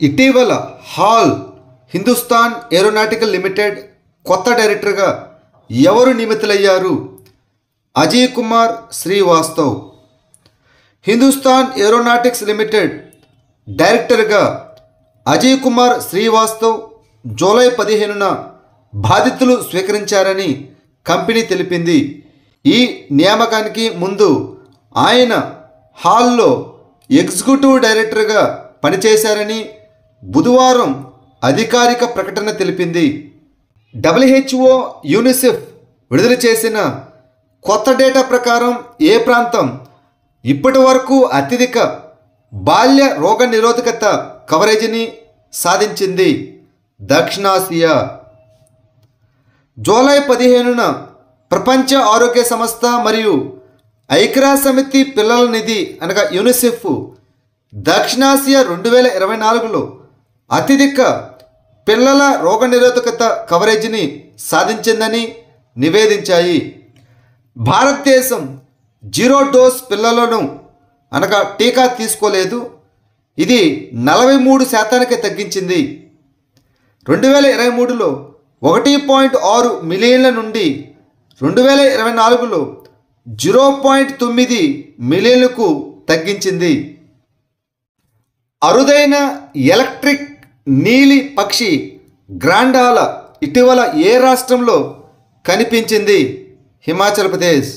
ఇటీవల hall Hindustan aeronautical limited కొత్త డైరెక్టర్గా ఎవరు నియమితులయ్యారు? అజయ్ కుమార్ శ్రీవాస్తవ్. హిందుస్థాన్ ఏరోనాటిక్స్ లిమిటెడ్ డైరెక్టర్గా అజయ్ కుమార్ శ్రీవాస్తవ్ జూలై 15న బాధ్యతలు స్వీకరించారని కంపెనీ తెలిపింది. ఈ నియామకానికి ముందు ఆయన హాల్లో ఎగ్జిక్యూటివ్ డైరెక్టర్గా పనిచేశారని బుధవారం అధికారిక ప్రకటన తెలిపింది. WHO యూనిసెఫ్ విడుదల చేసిన కొత్త డేటా ప్రకారం ఏ ప్రాంతం ఇప్పటి వరకు అత్యధిక బాల్య రోగ నిరోధకత కవరేజీని సాధించింది? దక్షిణాసియా. జూలై 15న ప్రపంచ ఆరోగ్య సంస్థ మరియు ఐక్యరాజ్యసమితి పిల్లల నిధి అనగా యూనిసెఫ్ దక్షిణాసియా 2024లో అత్యధిక పిల్లల రోగనిరోధకత కవరేజీని సాధించిందని నివేదించాయి. భారతదేశం 0 డోస్ పిల్లలను అనగా టీకా తీసుకోలేదు. ఇది 43% తగ్గించింది. 2023లో 1.6 మిలియన్ల నుండి 2024లో 0.9 మిలియన్లకు తగ్గించింది. అరుదైన ఎలక్ట్రిక్ నీలి పక్షి గ్రాండాల ఇటీవల ఏ రాష్ట్రంలో కనిపించింది? హిమాచల్ ప్రదేశ్.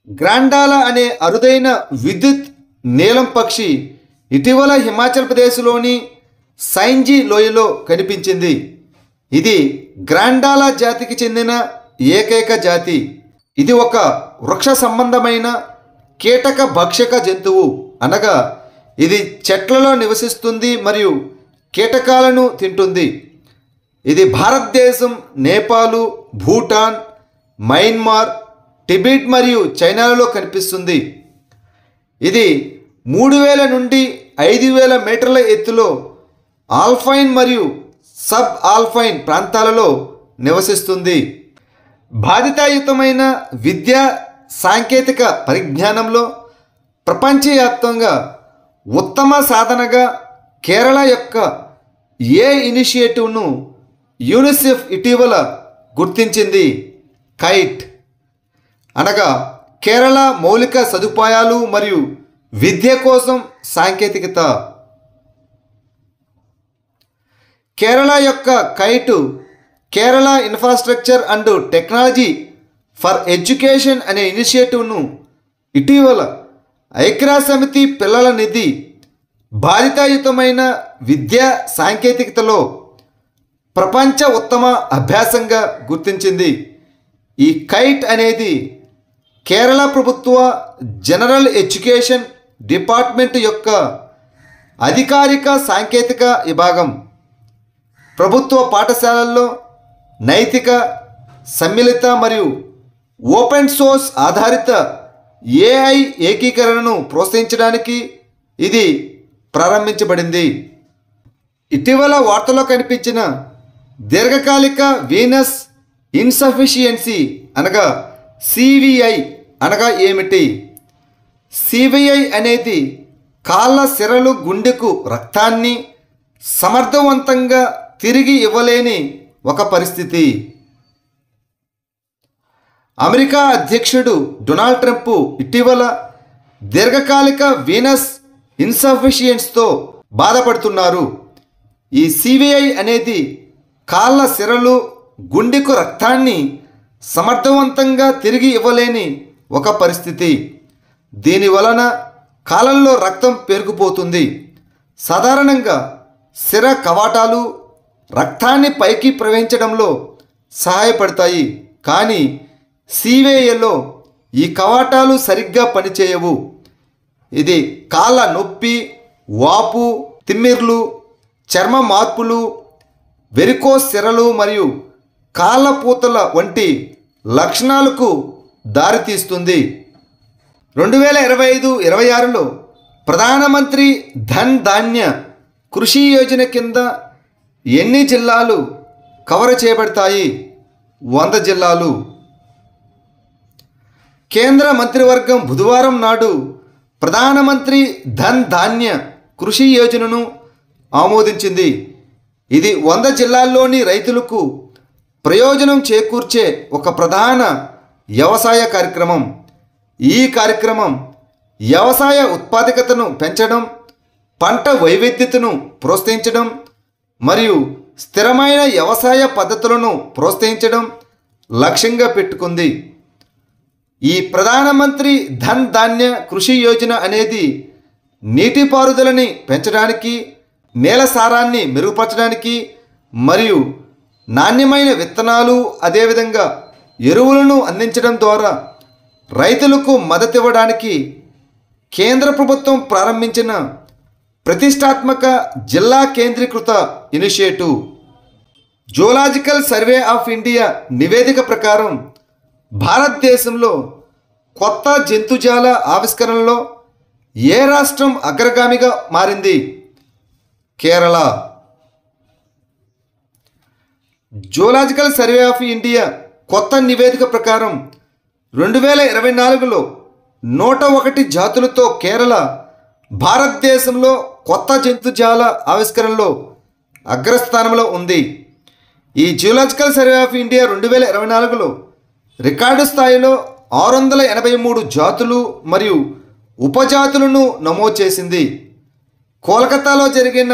గ్రాండాల అనే అరుదైన విద్యుత్ నీలం పక్షి ఇటీవల హిమాచల్ ప్రదేశ్లోని సైంజీ లోయలో కనిపించింది. ఇది గ్రాండాల జాతికి చెందిన ఏకైక జాతి. ఇది ఒక వృక్ష సంబంధమైన కీటక భక్షక జంతువు, అనగా ఇది చెట్లలో నివసిస్తుంది మరియు కీటకాలను తింటుంది. ఇది భారతదేశం, నేపాల్, భూటాన్, మయన్మార్, టిబెట్ మరియు చైనాలలో కనిపిస్తుంది. ఇది 3000 నుండి 5000 మీటర్ల ఎత్తులో ఆల్పైన్ మరియు సబ్ ఆల్పైన్ ప్రాంతాలలో నివసిస్తుంది. బాధ్యతాయుతమైన విద్యా సాంకేతిక పరిజ్ఞానంలో ప్రపంచవ్యాప్తంగా ఉత్తమ సాధనగా కేరళ యొక్క ఏ ఇనిషియేటివ్ను యూనిసెఫ్ ఇటీవల గుర్తించింది? కైట్ అనగా కేరళ మౌలిక సదుపాయాలు మరియు విద్య కోసం సాంకేతికత. కేరళ యొక్క kite Kerala infrastructure and technology for education అనే ఇనిషియేటివ్ను ఇటీవల ఐక్యరాజ్యసమితి పిల్లల నిధి బాధ్యతాయుతమైన విద్యా సాంకేతికతలో ప్రపంచ ఉత్తమ అభ్యాసంగా గుర్తించింది. ఈ కైట్ అనేది కేరళ ప్రభుత్వ జనరల్ ఎడ్యుకేషన్ డిపార్ట్మెంట్ యొక్క అధికారిక సాంకేతిక విభాగం. ప్రభుత్వ పాఠశాలల్లో నైతిక, సమ్మిళిత మరియు ఓపెన్ సోర్స్ ఆధారిత AI ఏకీకరణను ప్రోత్సహించడానికి ఇది ప్రారంభించబడింది. ఇటీవల వార్తల్లో కనిపించిన దీర్ఘకాలిక వీనస్ ఇన్సఫిషియన్సీ అనగా CVI అనగా ఏమిటి? CVI అనేది కాళ్ళ సిరలు గుండెకు రక్తాన్ని సమర్థవంతంగా తిరిగి ఇవ్వలేని ఒక పరిస్థితి. అమెరికా అధ్యక్షుడు డొనాల్డ్ ట్రంప్ ఇటీవల దీర్ఘకాలిక వీనస్ ఇన్సఫిషియన్సీతో బాధపడుతున్నారు. ఈ CVI అనేది కాళ్ళ సిరలు గుండెకు రక్తాన్ని సమర్థవంతంగా తిరిగి ఇవ్వలేని ఒక పరిస్థితి. దీని వలన కాళ్ళల్లో రక్తం పేరుకుపోతుంది. సాధారణంగా సిర కవాటాలు రక్తాన్ని పైకి ప్రవహించడంలో సహాయపడతాయి, కానీ CVIలో ఈ కవాటాలు సరిగ్గా పనిచేయవు. ఇది కాళ్ళ నొప్పి, వాపు, తిమ్మిర్లు, చర్మ మార్పులు, వెరికోస్ సిరలు మరియు కాళ్ళ పూతల వంటి లక్షణాలకు దారితీస్తుంది. 2025-26లో ప్రధానమంత్రి ధన్ ధాన్య కృషి యోజన కింద ఎన్ని జిల్లాలు కవర్ చేయబడతాయి? 100 జిల్లాలు. కేంద్ర మంత్రివర్గం బుధవారం నాడు ప్రధానమంత్రి ధన్ ధాన్య కృషి యోజనను ఆమోదించింది. ఇది 100 జిల్లాల్లోని రైతులకు ప్రయోజనం చేకూర్చే ఒక ప్రధాన వ్యవసాయ కార్యక్రమం. ఈ కార్యక్రమం వ్యవసాయ ఉత్పాదకతను పెంచడం, పంట వైవిధ్యతను ప్రోత్సహించడం మరియు స్థిరమైన వ్యవసాయ పద్ధతులను ప్రోత్సహించడం లక్ష్యంగా పెట్టుకుంది. ఈ ప్రధానమంత్రి ధన్ ధాన్య కృషి యోజన అనేది నీటిపారుదలని పెంచడానికి, నేల సారాన్ని మెరుగుపరచడానికి మరియు నాణ్యమైన విత్తనాలు అదేవిధంగా ఎరువులను అందించడం ద్వారా రైతులకు మద్దతు ఇవ్వడానికి కేంద్ర ప్రభుత్వం ప్రారంభించిన ప్రతిష్టాత్మక జిల్లా కేంద్రీకృత initiative. Zoological survey of India నివేదిక ప్రకారం భారతదేశంలో కొత్త జంతుజాల ఆవిష్కరణలో ఏ రాష్ట్రం అగ్రగామిగా మారింది? Kerala. Zoological survey of India కొత్త నివేదిక ప్రకారం 2024లో 101 జాతులతో కేరళ భారతదేశంలో కొత్త జంతుజాల ఆవిష్కరణలో అగ్రస్థానంలో ఉంది. ఈ జూలాజికల్ సర్వే ఆఫ్ ఇండియా 2024లో రికార్డు స్థాయిలో 683 జాతులు మరియు ఉపజాతులను నమోదు చేసింది. కోల్కతాలో జరిగిన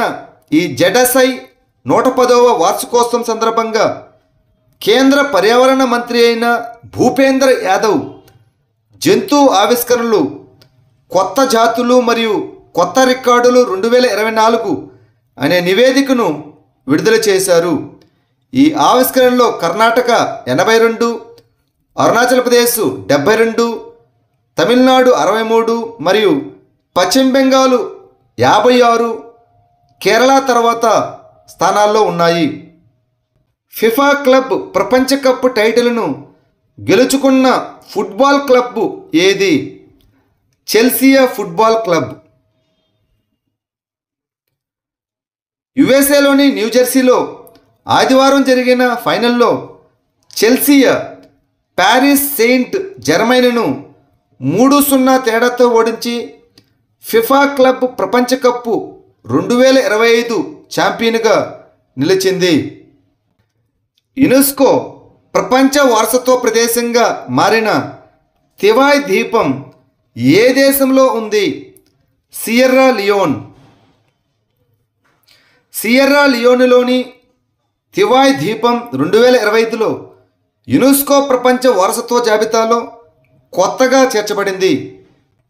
ఈ జెడ్ఎస్ఐ 110వ వార్షికోత్సవం సందర్భంగా కేంద్ర పర్యావరణ మంత్రి అయిన భూపేంద్ర యాదవ్ జంతు ఆవిష్కరణలు, కొత్త జాతులు మరియు కొత్త రికార్డులు 2024 అనే నివేదికను విడుదల చేశారు. ఈ ఆవిష్కరణలో కర్ణాటక 82, అరుణాచల్ ప్రదేశ్ 72, తమిళనాడు 63 మరియు పశ్చిమ బెంగాల్ 56 కేరళ తర్వాత స్థానాల్లో ఉన్నాయి. ఫిఫా క్లబ్ ప్రపంచ కప్ టైటిల్ను గెలుచుకున్న ఫుట్బాల్ క్లబ్ ఏది? Chelsea football club. యుఎస్ఏలోని న్యూజెర్సీలో ఆదివారం జరిగిన ఫైనల్లో చెల్సీ ప్యారిస్ సెయింట్ జర్మైన్ను 3-0 తేడాతో ఓడించి ఫిఫా క్లబ్ ప్రపంచ కప్ 2025 ఛాంపియన్గా నిలిచింది. యునెస్కో ప్రపంచ వారసత్వ ప్రదేశంగా మారిన తివాయ్ ద్వీపం ఏ దేశంలో ఉంది? సియర్రా లియోన్. సియర్రా లియోన్లోని తివాయ్ ద్వీపం 2025లో యునెస్కో ప్రపంచ వారసత్వ జాబితాలో కొత్తగా చేర్చబడింది.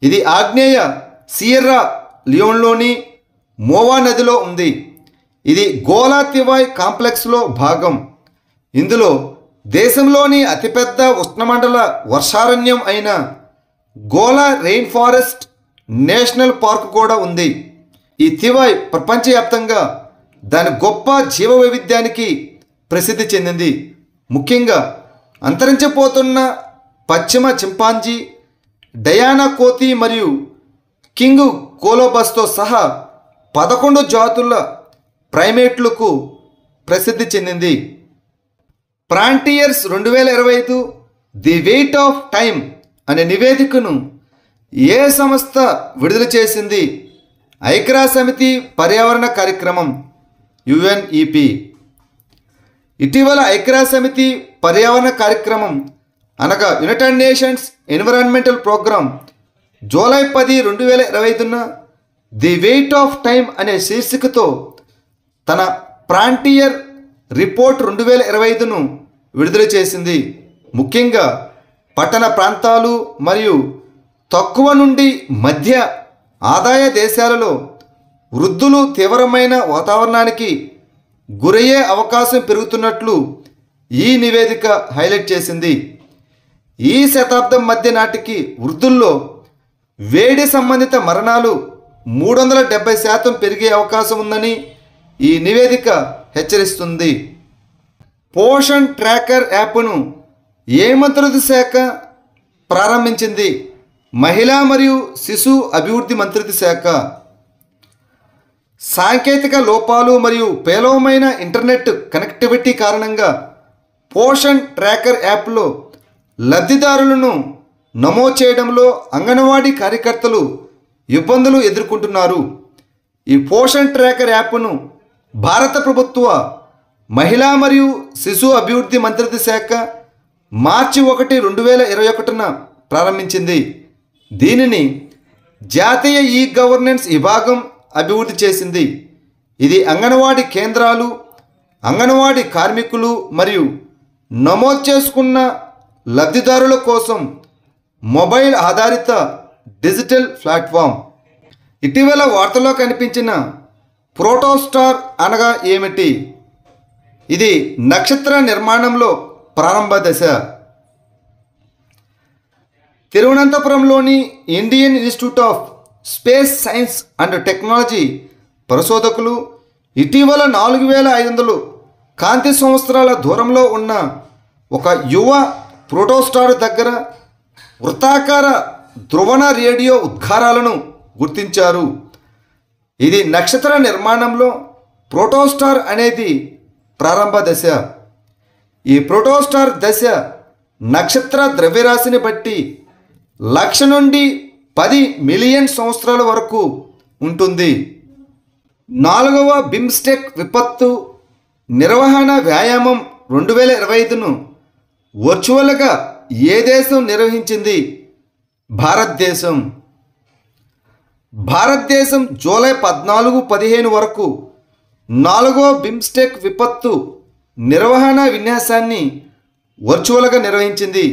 ఇది ఆగ్నేయ సియర్రా లియోన్లోని మోవా నదిలో ఉంది. ఇది గోలా తివాయ్ కాంప్లెక్స్లో భాగం. ఇందులో దేశంలోని అతిపెద్ద ఉష్ణమండల వర్షారణ్యం అయిన గోలా రెయిన్ ఫారెస్ట్ నేషనల్ పార్క్ కూడా ఉంది. ఈ తివాయ్ ప్రపంచవ్యాప్తంగా దాని గొప్ప జీవ వైవిధ్యానికి ప్రసిద్ధి చెందింది. ముఖ్యంగా అంతరించిపోతున్న పశ్చిమ చింపాంజీ, డయానా కోతి మరియు కింగ్ కోలోబస్తో సహా 11 జాతుల ప్రైమేట్లకు ప్రసిద్ధి చెందింది. Frontiers 2025 the weight of time అనే నివేదికను ఏ సంస్థ విడుదల చేసింది? ఐక్యరాజ్యసమితి పర్యావరణ కార్యక్రమం UNEP. ఇటీవల ఐక్యరాజ్యసమితి పర్యావరణ కార్యక్రమం అనగా United Nations Environmental Programme July 10, 2025న ది వెయిట్ ఆఫ్ టైమ్ అనే శీర్షికతో తన ఫ్రాంటియర్ రిపోర్ట్ 2025ను విడుదల చేసింది. ముఖ్యంగా పట్టణ ప్రాంతాలు మరియు తక్కువ నుండి మధ్య ఆదాయ దేశాలలో వృద్ధులు తీవ్రమైన వాతావరణానికి గురయ్యే అవకాశం పెరుగుతున్నట్లు ఈ నివేదిక హైలైట్ చేసింది. ఈ శతాబ్దం మధ్య నాటికి వృద్ధుల్లో వేడి సంబంధిత మరణాలు 370% పెరిగే అవకాశం ఉందని ఈ నివేదిక హెచ్చరిస్తుంది. పోషణ్ ట్రాకర్ యాప్ను ఏ మంత్రిత్వ శాఖ ప్రారంభించింది? మహిళా మరియు శిశు అభివృద్ధి మంత్రిత్వ శాఖ. సాంకేతిక లోపాలు మరియు పేలవమైన ఇంటర్నెట్ కనెక్టివిటీ కారణంగా పోషణ్ ట్రాకర్ యాప్లో లబ్ధిదారులను నమోదు చేయడంలో అంగన్వాడీ కార్యకర్తలు ఇబ్బందులు ఎదుర్కొంటున్నారు. ఈ పోషణ్ ట్రాకర్ యాప్ను భారత ప్రభుత్వ మహిళా మరియు శిశు అభివృద్ధి మంత్రిత్వ శాఖ మార్చి 1, 2021న ప్రారంభించింది. దీనిని జాతీయ ఈ గవర్నెన్స్ విభాగం అభివృద్ధి చేసింది. ఇది అంగన్వాడీ కేంద్రాలు, అంగన్వాడీ కార్మికులు మరియు నమోదు చేసుకున్న లబ్ధిదారుల కోసం మొబైల్ ఆధారిత డిజిటల్ ప్లాట్ఫామ్. ఇటీవల వార్తల్లో కనిపించిన ప్రోటోస్టార్ అనగా ఏమిటి? ఇది నక్షత్ర నిర్మాణంలో ప్రారంభ దశ. తిరువనంతపురంలోని Indian Institute of Space Science and Technology పరిశోధకులు ఇటీవల 4500 కాంతి సంవత్సరాల దూరంలో ఉన్న ఒక యువ ప్రోటోస్టార్ దగ్గర వృత్తాకార ధ్రువణ రేడియో ఉద్గారాలను గుర్తించారు. ఇది నక్షత్ర నిర్మాణంలో ప్రోటోస్టార్ అనేది ప్రారంభ దశ. ఈ ప్రోటోస్టార్ దశ నక్షత్ర ద్రవ్యరాశిని బట్టి 1,00,000 నుండి 10 మిలియన్ సంవత్సరాల వరకు ఉంటుంది. 4వ బిమ్స్టెక్ విపత్తు నిర్వహణ వ్యాయామం 2025ను వర్చువల్గా ఏ దేశం నిర్వహించింది? భారతదేశం. భారతదేశం జూలై 14-15 వరకు 4వ బిమ్స్టెక్ విపత్తు నిర్వహణ విన్యాసాన్ని వర్చువల్గా నిర్వహించింది.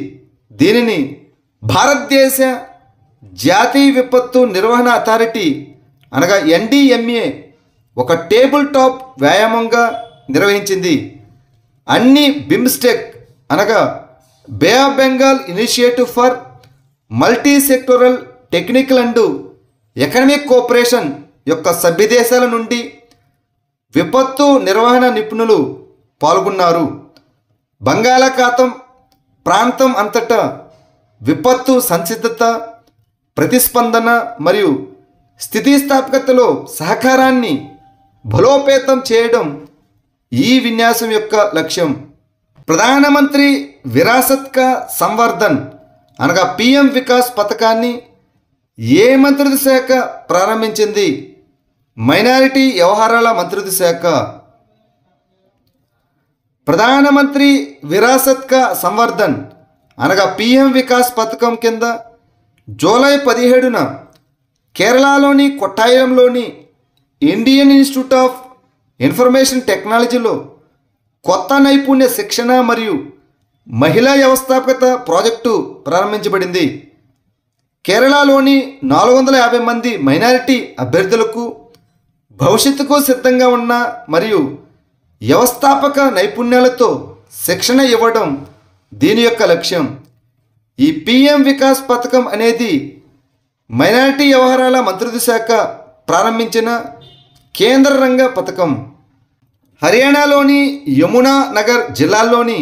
దీనిని భారతదేశ జాతీయ విపత్తు నిర్వహణ అథారిటీ అనగా NDMA ఒక టేబుల్ టాప్ వ్యాయామంగా నిర్వహించింది. అన్ని బిమ్స్టెక్ అనగా Bay of Bengal Initiative for Multi Sectoral Technical and Economic Cooperation యొక్క సభ్య దేశాల నుండి విపత్తు నిర్వహణ నిపుణులు పాల్గొన్నారు. బంగాళాఖాతం ప్రాంతం అంతటా విపత్తు సంసిద్ధత, ప్రతిస్పందన మరియు స్థితిస్థాపకతలో సహకారాన్ని బలోపేతం చేయడం ఈ విన్యాసం యొక్క లక్ష్యం. ప్రధానమంత్రి విరాసత్ కా సంవర్ధన్ అనగా PM వికాస్ పథకాన్ని ఏ మంత్రిత్వ శాఖ ప్రారంభించింది? మైనారిటీ వ్యవహారాల మంత్రిత్వ శాఖ. ప్రధానమంత్రి విరాసత్ కా సంవర్ధన్ అనగా PM వికాస్ పథకం కింద జూలై 17న కేరళలోని కొట్టాయంలోని ఇండియన్ ఇన్స్టిట్యూట్ ఆఫ్ ఇన్ఫర్మేషన్ టెక్నాలజీలో కొత్త నైపుణ్య శిక్షణ మరియు మహిళా వ్యవస్థాపకత ప్రాజెక్టు ప్రారంభించబడింది. కేరళలోని 450 మంది మైనారిటీ అభ్యర్థులకు భవిష్యత్తుకు సిద్ధంగా ఉన్న మరియు వ్యవస్థాపక నైపుణ్యాలతో శిక్షణ ఇవ్వడం దీని యొక్క లక్ష్యం. ఈ PM వికాస్ పథకం అనేది మైనారిటీ వ్యవహారాల మంత్రిత్వ శాఖ ప్రారంభించిన కేంద్ర రంగ పథకం. హర్యానాలోని యమునా నగర్ జిల్లాలోని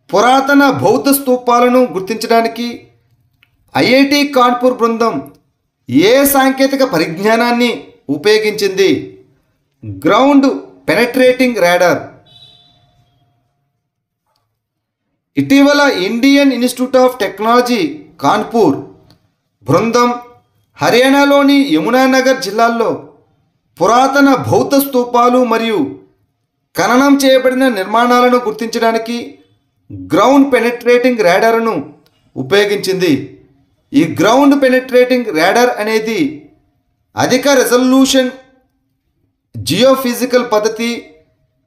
పురాతన బౌద్ధ స్తూపాలను గుర్తించడానికి IIT కాన్పూర్ బృందం ఏ సాంకేతిక పరిజ్ఞానాన్ని ఉపయోగించింది? Ground penetrating radar. ఇటీవల Indian Institute of Technology Kanpur బృందం హర్యానాలోని యమునా నగర్ జిల్లాల్లో పురాతన బౌద్ధ స్తూపాలు మరియు ఖననం చేయబడిన నిర్మాణాలను గుర్తించడానికి గ్రౌండ్ పెనట్రేటింగ్ రాడార్ను ఉపయోగించింది. ఈ గ్రౌండ్ పెనట్రేటింగ్ రాడార్ అనేది అధిక రెజల్యూషన్ జియోఫిజికల్ పద్ధతి.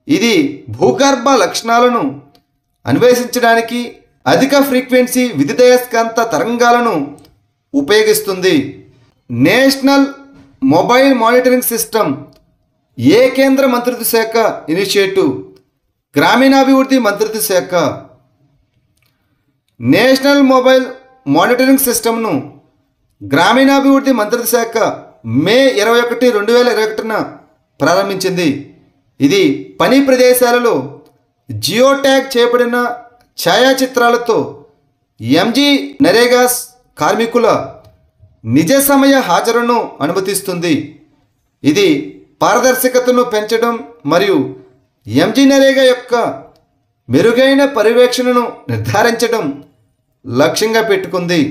ఇది భూగర్భ లక్షణాలను అన్వేషించడానికి అధిక ఫ్రీక్వెన్సీ విద్యుదయస్కాంత తరంగాలను ఉపయోగిస్తుంది. నేషనల్ మొబైల్ మానిటరింగ్ సిస్టమ్ ఏ కేంద్ర మంత్రిత్వ శాఖ ఇనిషియేటివ్? గ్రామీణాభివృద్ధి మంత్రిత్వ శాఖ. నేషనల్ మొబైల్ మానిటరింగ్ సిస్టమ్ను గ్రామీణాభివృద్ధి మంత్రిత్వ శాఖ మే 21, 2021న ప్రారంభించింది. ఇది పని ప్రదేశాలలో జియో ట్యాగ్ చేయబడిన ఛాయాచిత్రాలతో MG నరేగాస్ కార్మికుల నిజ సమయ హాజరును అనుమతిస్తుంది. ఇది పారదర్శకతను పెంచడం మరియు MG నరేగా యొక్క మెరుగైన పర్యవేక్షణను నిర్ధారించడం లక్ష్యంగా పెట్టుకుంది.